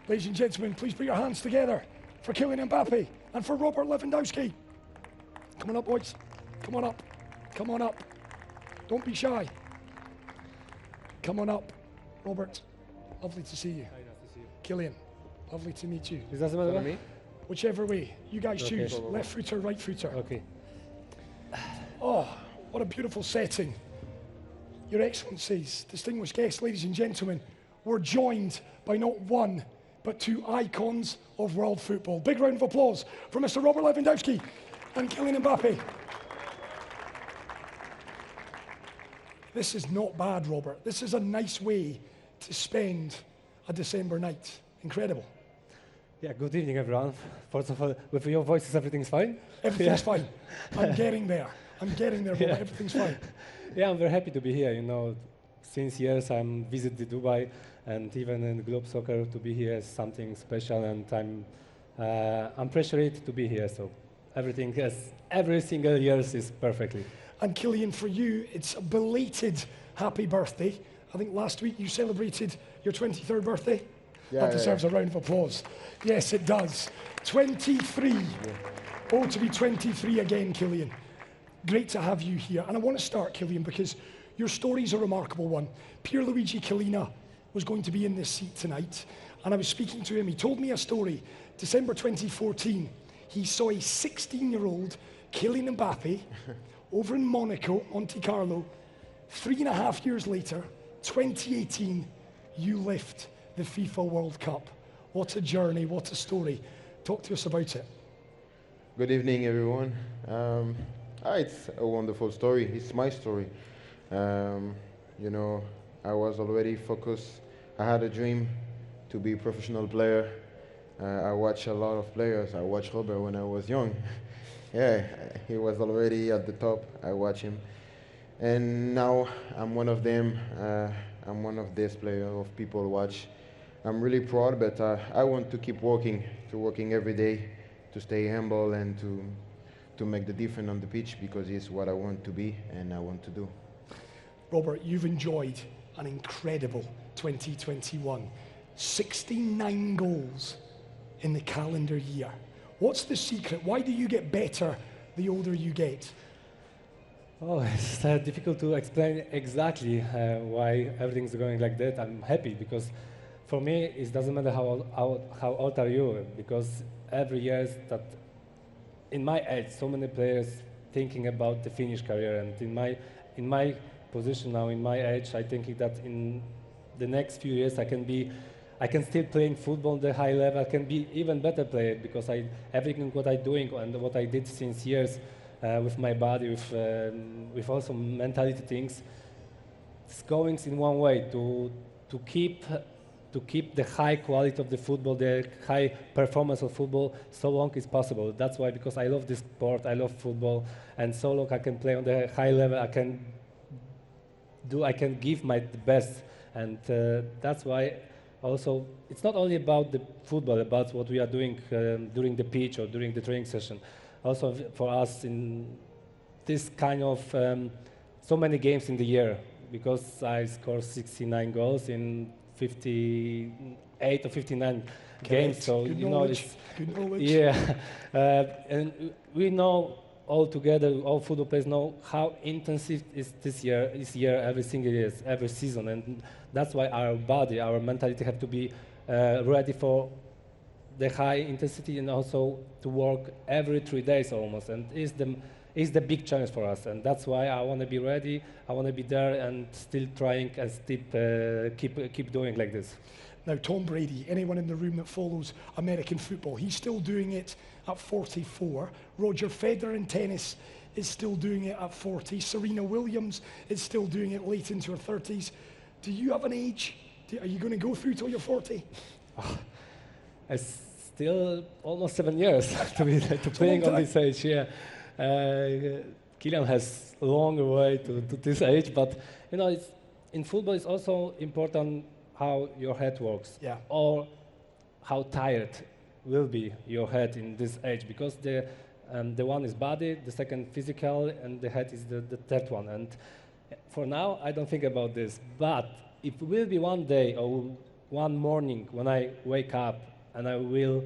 Ladies and gentlemen, please put your hands together for Kylian Mbappe and for Robert Lewandowski. Come on up, boys. Come on up. Come on up. Don't be shy. Come on up. Robert, lovely to see you. Hi, nice to see you. Kylian, lovely to meet you. Is that matter me? Whichever way. You guys Okay. choose. Left footer, right footer. Okay. Oh, what a beautiful setting. Your Excellencies, distinguished guests, ladies and gentlemen, we're joined by not one, but two icons of world football. Big round of applause for Mr. Robert Lewandowski and Kylian Mbappe. This is not bad, Robert. This is a nice way to spend a December night. Incredible. Yeah, good evening, everyone. First of all, with your voices, everything's fine? Everything's fine. I'm getting there. I'm getting there, Robert. Yeah. Everything's fine. Yeah, I'm very happy to be here. You know, since years I'm visited Dubai, and even in Globe Soccer to be here is something special, and I'm pressured to be here. So everything every single year is perfectly. And Kylian, for you, it's a belated happy birthday. I think last week you celebrated your 23rd birthday. That deserves a round of applause. Yes, it does. 23. Yeah. Oh, to be 23 again, Kylian. Great to have you here. And I want to start, Kylian, because your story's a remarkable one. Pierluigi Collina was going to be in this seat tonight, and I was speaking to him. He told me a story. December 2014, he saw a 16-year-old Kylian Mbappe over in Monaco, Monte Carlo. 3.5 years later, 2018, you lift the FIFA World Cup. What a journey, what a story. Talk to us about it. Good evening, everyone. It's a wonderful story. It's my story. You know, I was already focused. I had a dream to be a professional player. I watched a lot of players. I watched Robert when I was young. Yeah, he was already at the top. I watched him. And now I'm one of them. I'm one of these players of people watch. I'm really proud, but I want to keep working every day, to stay humble and to make the difference on the pitch, because it's what I want to be and I want to do. Robert, you've enjoyed an incredible 2021. 69 goals in the calendar year. What's the secret? Why do you get better the older you get? Oh, it's difficult to explain exactly why everything's going like that. I'm happy because for me, it doesn't matter how old are you, because every year is that in my age, so many players thinking about the Finnish career, and in my position now, in my age, I think that in the next few years I can still playing football on the high level. I can be even better player because everything what I'm doing and what I did since years with my body, with also mentality things, it's going in one way to keep the high quality of the football, the high performance of football so long as possible. That's why, because I love this sport, I love football, and so long I can play on the high level, I can give my best, and that's why also it's not only about the football, about what we are doing during the pitch or during the training session. Also for us in this kind of so many games in the year, because I scored 69 goals in 58 or 59 games, so good you knowledge. know Good knowledge. yeah, and we know all together, all football players know how intensive is this year every single year, every season, and that's why our body, our mentality have to be ready for the high intensity, and also to work every 3 days almost, and is the big challenge for us, and that's why I want to be ready. I want to be there and still trying and still keep doing like this. Now, Tom Brady, anyone in the room that follows American football, he's still doing it at 44. Roger Federer in tennis is still doing it at 40. Serena Williams is still doing it late into her 30s. Do you have an age? Are you going to go through till you're 40? Oh, it's still almost 7 years to playing on this age. Yeah. Kylian has a long way to this age, but you know, in football it's also important how your head works, or how tired will be your head in this age, because the one is body, the second physical, and the head is the third one. And for now, I don't think about this. But if it will be one day, or one morning when I wake up and I will,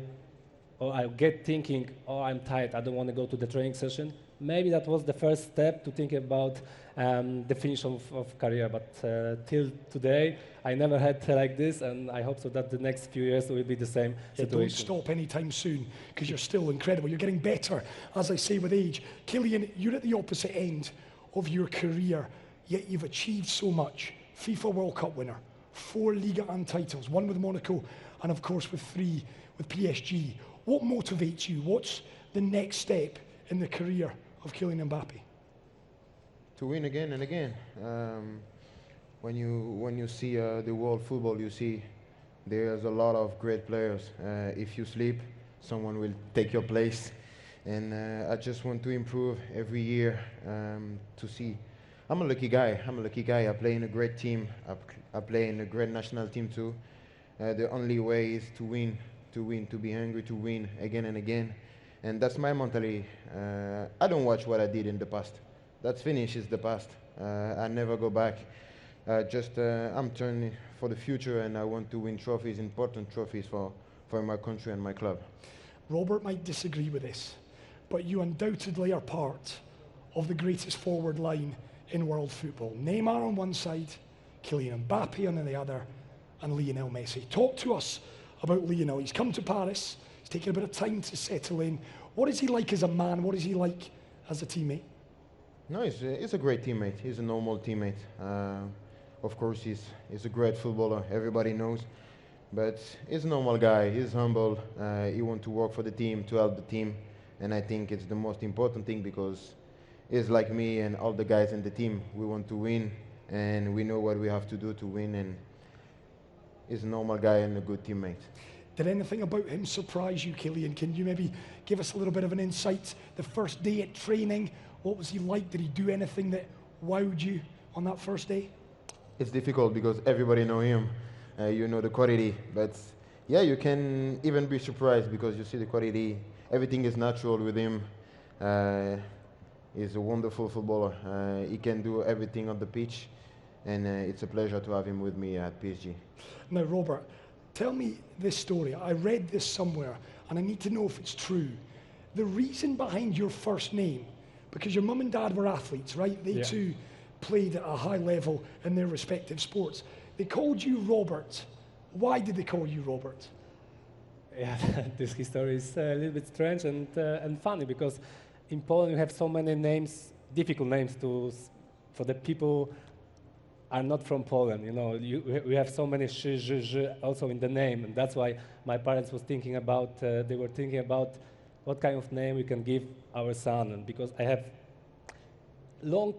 or I get thinking, oh, I'm tired, I don't want to go to the training session, maybe that was the first step to think about the finish of career. But till today, I never had like this, and I hope so that the next few years will be the same situation. Don't stop anytime soon, because you're still incredible. You're getting better, as I say, with age. Kylian, you're at the opposite end of your career, yet you've achieved so much. FIFA World Cup winner, 4 Liga and titles, 1 with Monaco, and of course with 3 with PSG. What motivates you? What's the next step in the career of Kylian Mbappe? To win again and again. When you see the world football, you see there's a lot of great players. If you sleep, someone will take your place. And I just want to improve every year to see. I'm a lucky guy. I play in a great team. I play in a great national team too. The only way is to win, to be hungry, to win again and again. And that's my mentality. I don't watch what I did in the past. That's finished, is the past. I never go back. I'm turning for the future, and I want to win trophies, important trophies for my country and my club. Robert might disagree with this, but you undoubtedly are part of the greatest forward line in world football. Neymar on one side, Kylian Mbappe on the other, and Lionel Messi. Talk to us about Lionel. He's come to Paris. He's taken a bit of time to settle in. What is he like as a man? What is he like as a teammate? No, he's a great teammate. He's a normal teammate. Of course, he's a great footballer. Everybody knows. But he's a normal guy. He's humble. He wants to work for the team, to help the team. And I think it's the most important thing, because he's like me and all the guys in the team. We want to win, and we know what we have to do to win. And he's a normal guy and a good teammate. Did anything about him surprise you, Kylian? Can you maybe give us a little bit of an insight? The first day at training, what was he like? Did he do anything that wowed you on that first day? It's difficult because everybody know him. You know the quality. But yeah, you can even be surprised because you see the quality. Everything is natural with him. He's a wonderful footballer. He can do everything on the pitch. And it's a pleasure to have him with me at PSG. Now, Robert, tell me this story. I read this somewhere, and I need to know if it's true. The reason behind your first name, because your mum and dad were athletes, right? They too played at a high level in their respective sports. They called you Robert. Why did they call you Robert? Yeah, this history is a little bit strange and funny, because in Poland you have so many names, difficult names for the people are not from Poland. You know, we have so many also in the name, and that's why my parents was thinking about. They were thinking about what kind of name we can give our son, and because I have long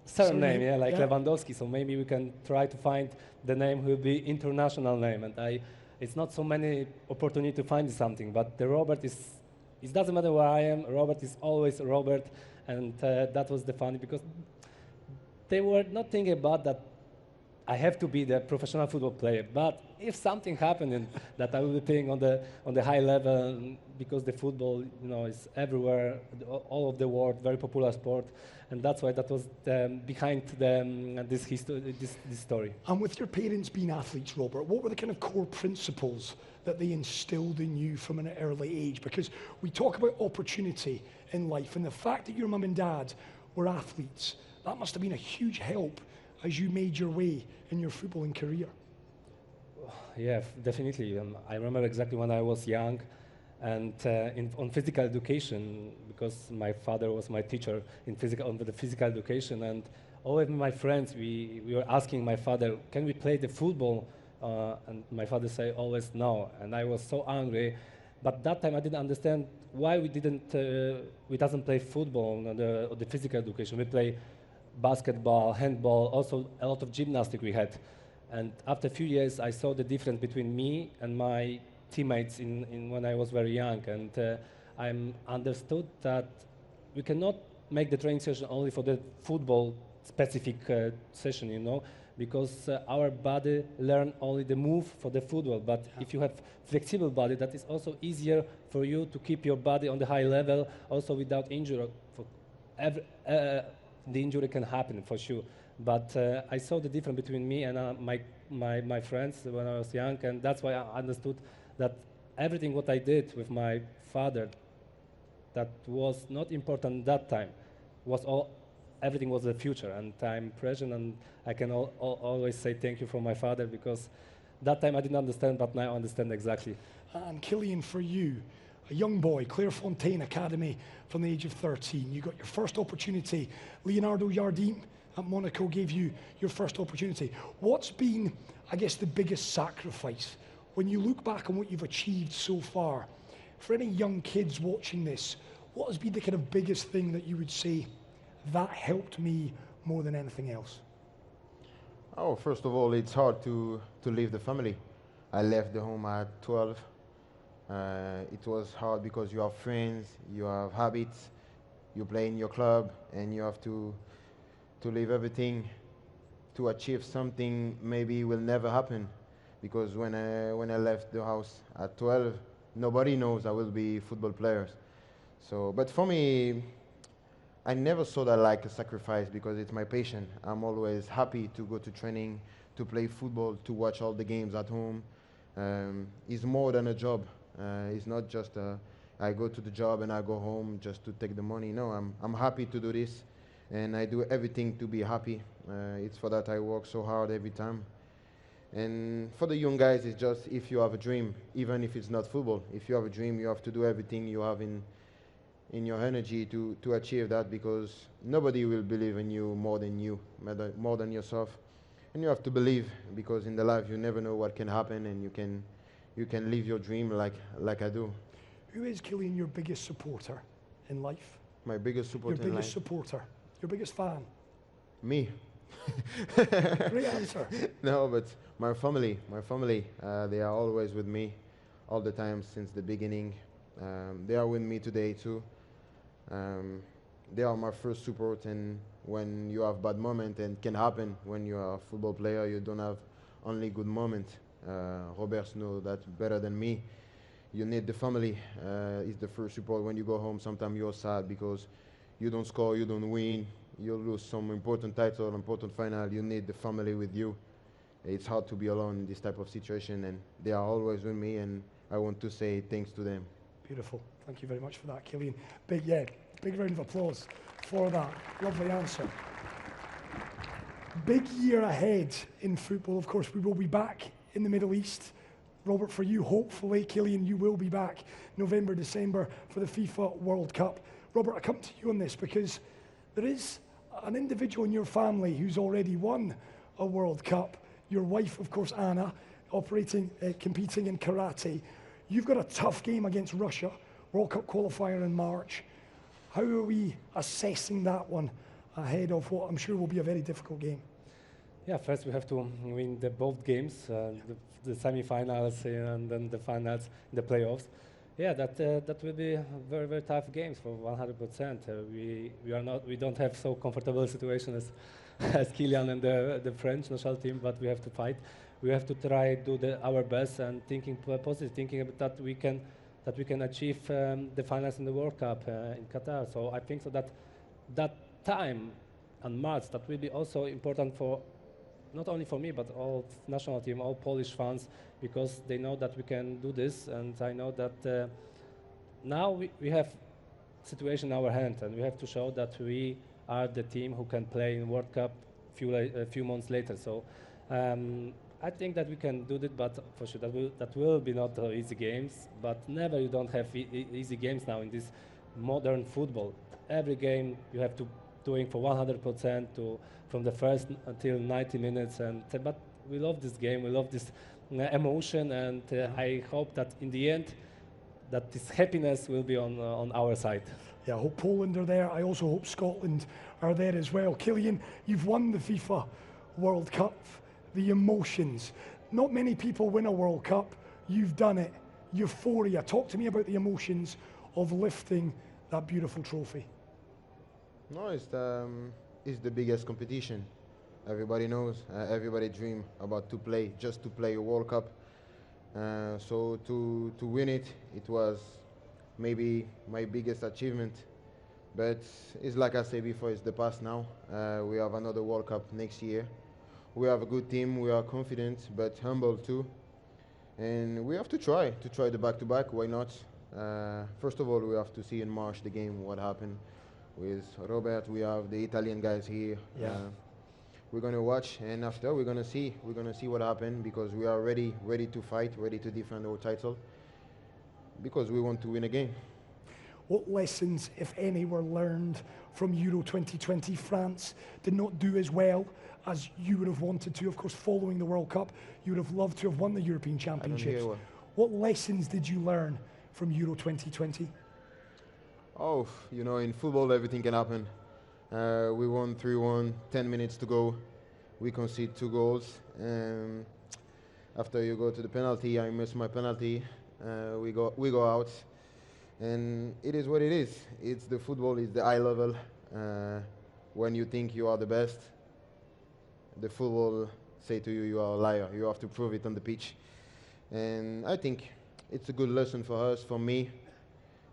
surname, like Lewandoski, so maybe we can try to find the name will be international name, and it's not so many opportunity to find something, but the Robert is, it doesn't matter where I am, Robert is always Robert, and that was the funny, because they were not thinking about that I have to be the professional football player, but if something happened and that I will be playing on the high level, because the football, you know, is everywhere, all of the world, very popular sport, and that's why that was behind this story. And with your parents being athletes, Robert, what were the kind of core principles that they instilled in you from an early age? Because we talk about opportunity in life, and the fact that your mum and dad were athletes, that must have been a huge help as you made your way in your footballing career. Yeah, definitely. I remember exactly when I was young, and on physical education, because my father was my teacher on the physical education, and all of my friends, we were asking my father, can we play the football? And my father said always no, and I was so angry. But that time I didn't understand why we doesn't play football on the physical education. We play basketball, handball, also a lot of gymnastics we had. And after a few years, I saw the difference between me and my teammates when I was very young. And I understood that we cannot make the training session only for the football specific session, you know, because our body learn only the move for the football. But if you have flexible body, that is also easier for you to keep your body on the high level, also without injury. The injury can happen for sure, but I saw the difference between me and my friends when I was young, and that's why I understood that everything what I did with my father that was not important that time was all everything was the future, and I'm present, and I can always say thank you for my father, because that time I didn't understand, but now I understand exactly. And Kylian, for you, a young boy, Clairefontaine Academy from the age of 13, you got your first opportunity. Leonardo Jardim at Monaco gave you your first opportunity. What's been, I guess, the biggest sacrifice when you look back on what you've achieved so far? For any young kids watching this, what has been the kind of biggest thing that you would say, that helped me more than anything else? Oh, first of all, it's hard to leave the family. I left the home at 12. It was hard because you have friends, you have habits, you play in your club, and you have to leave everything to achieve something maybe will never happen. Because when I left the house at 12, nobody knows I will be football players. So, but for me, I never saw that like a sacrifice because it's my passion. I'm always happy to go to training, to play football, to watch all the games at home. It's more than a job. It's not just I go to the job and I go home just to take the money. No, I'm happy to do this, and I do everything to be happy. It's for that I work so hard every time. And for the young guys, it's just if you have a dream, even if it's not football, if you have a dream, you have to do everything you have in your energy to achieve that, because nobody will believe in you more than you, more than yourself. And you have to believe, because in the life you never know what can happen, and you can live your dream like I do. Who is, Kylian, your biggest supporter in life? My biggest supporter Your in biggest life? supporter, your biggest fan? Me. Great answer. No, but my family, they are always with me all the time since the beginning. They are with me today too. They are my first support, and when you have bad moment, and can happen when you are a football player, you don't have only good moment. Robert knows that better than me. You need the family. Is the first support. When you go home, sometimes you're sad because you don't score, you don't win, you lose some important title, important final. You need the family with you. It's hard to be alone in this type of situation, and they are always with me, and I want to say thanks to them. Beautiful. Thank you very much for that, Kylian. Big round of applause for that. Lovely answer. Big year ahead in football. Of course, we will be back in the Middle East. Robert, for you, hopefully, Kylian, you will be back November, December for the FIFA World Cup. Robert, I come to you on this because there is an individual in your family who's already won a World Cup. Your wife, of course, Anna, competing in karate. You've got a tough game against Russia, World Cup qualifier in March. How are we assessing that one ahead of what I'm sure will be a very difficult game? Yeah, first we have to win both games, the semi-finals and then the finals, the playoffs. Yeah, that will be very, very tough games for 100%. We don't have so comfortable situation as Kylian and the French national team, but we have to fight. We have to try do our best and thinking positive, thinking that we can achieve the finals in the World Cup in Qatar. So I think so that time and March, that will be also important for not only for me but all national team, all Polish fans, because they know that we can do this, and I know that now we have situation in our hand, and we have to show that we are the team who can play in World Cup a few months later. So I think that we can do it, but for sure that will be not easy games. But never you don't have easy games now in this modern football. Every game you have to doing for 100% from the first until 90 minutes. But we love this game. We love this emotion, and I hope that in the end that this happiness will be on our side. Yeah, I hope Poland are there. I also hope Scotland are there as well. Kylian, you've won the FIFA World Cup. The emotions. Not many people win a World Cup. You've done it. Euphoria. Talk to me about the emotions of lifting that beautiful trophy. No, it's the biggest competition. Everybody knows. Everybody dream about just to play a World Cup. So to win it, it was maybe my biggest achievement. But it's like I said before, it's the past now. We have another World Cup next year. We have a good team. We are confident, but humble too. And we have to try the back-to-back. Why not? First of all, we have to see in March the game what happened with Robert. We have the Italian guys here. Yeah. We're gonna watch, and after we're gonna see what happened, because we are ready to fight, ready to defend our title, because we want to win a game. What lessons, if any, were learned from Euro 2020? France did not do as well as you would have wanted to. Of course, following the World Cup, you would have loved to have won the European Championships. What lessons did you learn from Euro 2020? Oh, you know, in football everything can happen. We won 3-1, 10 minutes to go. We concede 2 goals. After you go to the penalty, I miss my penalty. We go out. And it is what it is. It's the football, it's the eye level. When you think you are the best, the football say to you, you are a liar. You have to prove it on the pitch. And I think it's a good lesson for us, for me.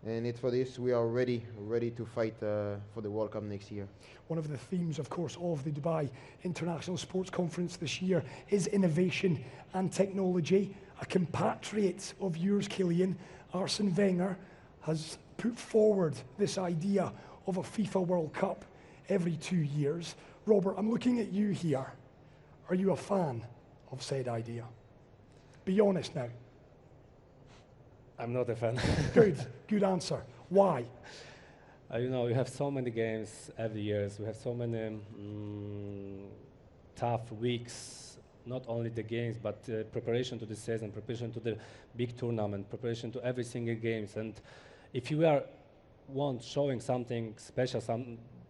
And it's for this, we are ready to fight for the World Cup next year. One of the themes, of course, of the Dubai International Sports Conference this year is innovation and technology. A compatriot of yours, Kylian, Arsene Wenger, has put forward this idea of a FIFA World Cup every 2 years. Robert, I'm looking at you here. Are you a fan of said idea? Be honest now. I'm not a fan. Good answer. Why? You know, you have so many games every year. We have so many tough weeks. Not only the games, but preparation to the season, preparation to the big tournament, preparation to every single games. And if you want showing something special,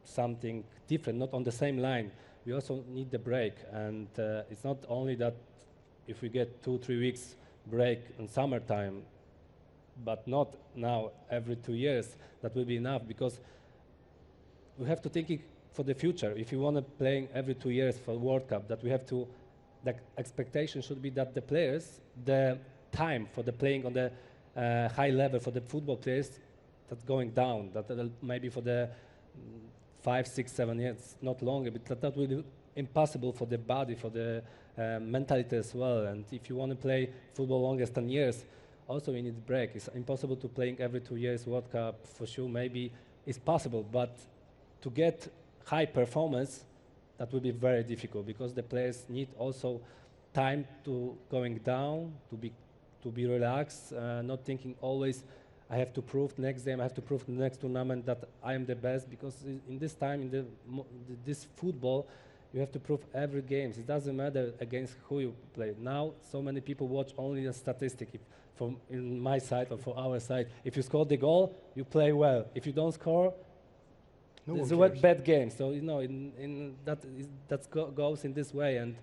something different, not on the same line, we also need the break. And it's not only that if we get 2-3 weeks break in summertime, but not now every 2 years, that will be enough, because we have to think for the future. If you want to play every 2 years for World Cup, that we have to, the expectation should be that the players, the time for the playing on the high level for the football players, that's going down, that maybe for the 5, 6, 7 years, not longer, but that will be impossible for the body, for the mentality as well. And if you want to play football longest 10 years, also you need a break. It's impossible to play every 2 years World Cup. For sure, maybe it's possible, but to get high performance, that will be very difficult, because the players need also time to going down, to be relaxed, not thinking always I have to prove next game, I have to prove the next tournament that I am the best, because in this time, in this football, you have to prove every game. It doesn't matter against who you play. Now, so many people watch only a statistic. From in my side or for our side, if you score the goal, you play well. If you don't score, it's a bad game. So you know, that goes in this way. And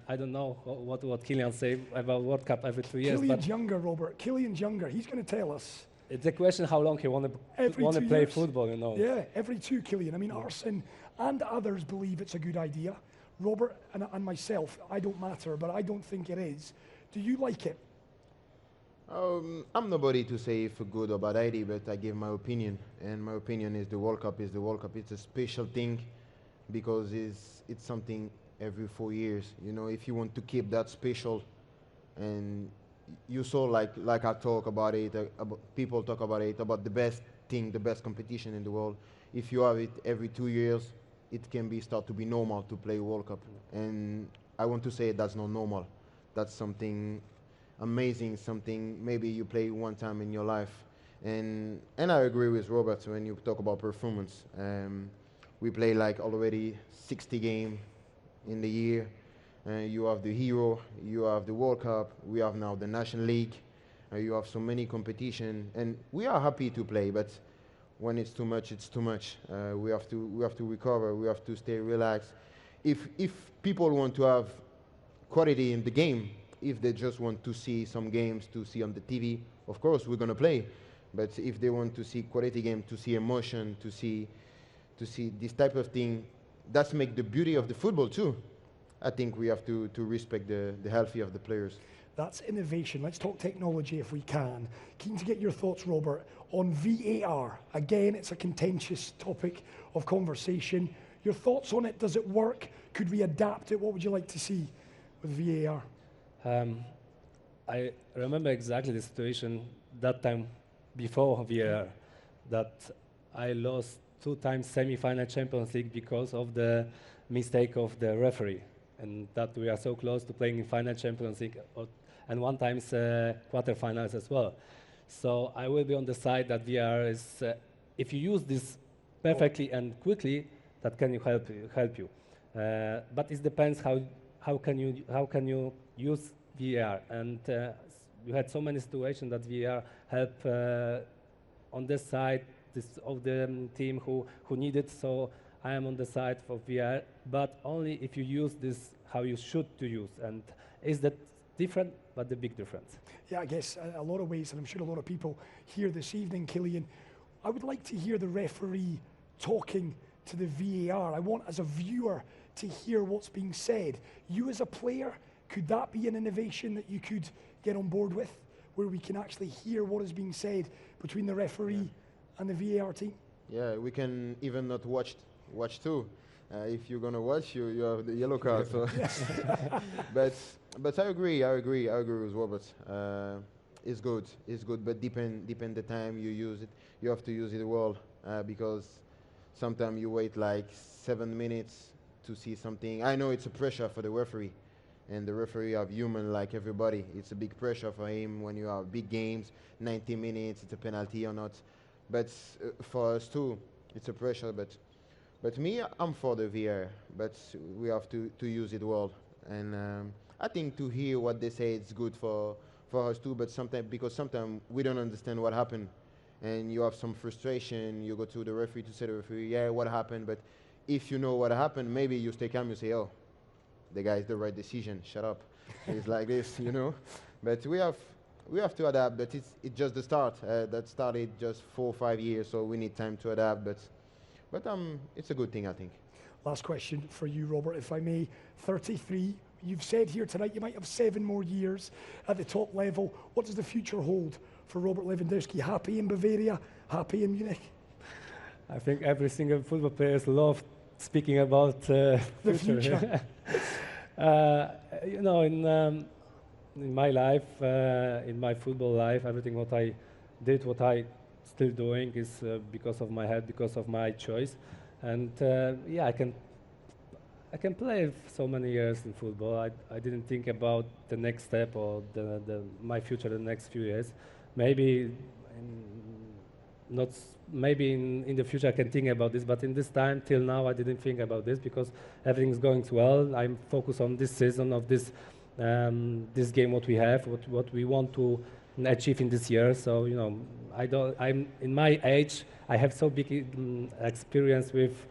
I don't know what Kylian say about World Cup every 2 years. Kylian's younger, Robert. Kylian's younger. He's going to tell us. It's a question how long he want to play football. You know. Yeah, every 2, Kylian. I mean, Arsene and others believe it's a good idea. Robert and myself, I don't matter, but I don't think it is. Do you like it? I'm nobody to say if a good or bad idea, but I give my opinion, and my opinion is the World Cup is the World Cup. It's a special thing, because it's something every 4 years. You know, if you want to keep that special, and you saw like I talk about it, people talk about it, about the best thing, the best competition in the world. If you have it every 2 years, it can start to be normal to play World Cup, and I want to say that's not normal. That's something amazing, something maybe you play one time in your life. And I agree with Robert when you talk about performance. We play like already 60 games in the year. You have the Hero, you have the World Cup, we have now the National League. You have so many competition, and we are happy to play, but when it's too much, it's too much. We have to recover, we have to stay relaxed. If people want to have quality in the game, if they just want to see some games to see on the TV, of course we're gonna play. But if they want to see quality game, to see emotion, to see this type of thing, that's make the beauty of the football too. I think we have to respect the health of the players. That's innovation. Let's talk technology if we can. Keen to get your thoughts, Robert, on VAR. Again, it's a contentious topic of conversation. Your thoughts on it? Does it work? Could we adapt it? What would you like to see with VAR? I remember exactly the situation that time before VAR, that I lost 2 times semi-final Champions League because of the mistake of the referee, and that we are so close to playing in final Champions League, and 1 times quarterfinals as well. So I will be on the side that VAR is, if you use this perfectly and quickly, that can help you. But it depends how can you use VAR, and you had so many situations that VAR help on this side of the team who need it. So I am on the side for VAR, but only if you use this how you should to use. And is that different? But the big difference. Yeah, I guess a lot of ways, and I'm sure a lot of people here this evening, Kylian, I would like to hear the referee talking to the VAR. I want, as a viewer, to hear what's being said. You as a player, could that be an innovation that you could get on board with, where we can actually hear what is being said between the referee and the VAR team? Yeah, we can even not watch too. If you're gonna watch, you have the yellow card. So, but I agree with Robert. It's good, but depend the time you use it. You have to use it well, because sometimes you wait like 7 minutes to see something. I know it's a pressure for the referee, and the referee are human like everybody. It's a big pressure for him when you have big games, 90 minutes, it's a penalty or not. But for us too, it's a pressure. But me, I'm for the VAR, but we have to use it well. And I think to hear what they say, it's good for us too. But sometimes we don't understand what happened, and you have some frustration. You go to the referee to say to the referee, yeah, what happened? But if you know what happened, maybe you stay calm. You say, oh, the guy is the right decision. Shut up. It's like this, you know. But we have to adapt. But it's just the start. That started just 4 or 5 years, so we need time to adapt. But it's a good thing, I think. Last question for you, Robert, if I may. 33. You've said here tonight you might have 7 more years at the top level. What does the future hold for Robert Lewandowski? Happy in Bavaria? Happy in Munich? I think every single football player loves speaking about the future. You know, in my life, in my football life, everything what I did, what I still doing is because of my head, because of my choice, and yeah, I can play so many years in football. I didn't think about the next step or my future the next few years. Maybe in the future I can think about this, but in this time till now I didn't think about this because everything's going well. I'm focused on this season of this game, what we have, what we want to achieve in this year. So you know, I'm in my age. I have so big experience with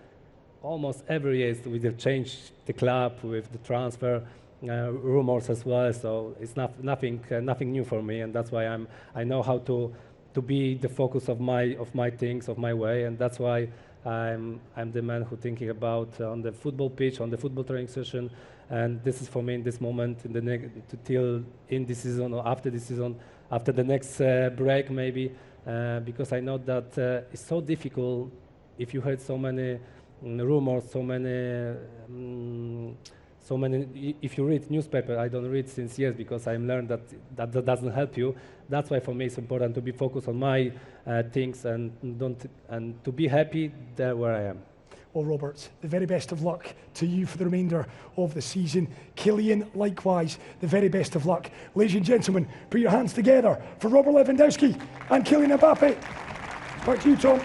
almost every year. We have changed the club with the transfer rumors as well. So it's nothing new for me, and that's why I know how to be the focus of my things, of my way, and that's why I'm the man who thinking about on the football pitch, on the football training session, and this is for me in this moment, till in this season or after this season, after the next break maybe, because I know that it's so difficult if you heard so many rumors, so many. If you read newspaper, I don't read since years because I learned that doesn't help you. That's why for me it's important to be focused on my things and to be happy there where I am. Well, Robert, the very best of luck to you for the remainder of the season. Kylian, likewise, the very best of luck. Ladies and gentlemen, put your hands together for Robert Lewandowski and Kylian Mbappe. Back to you, Tom.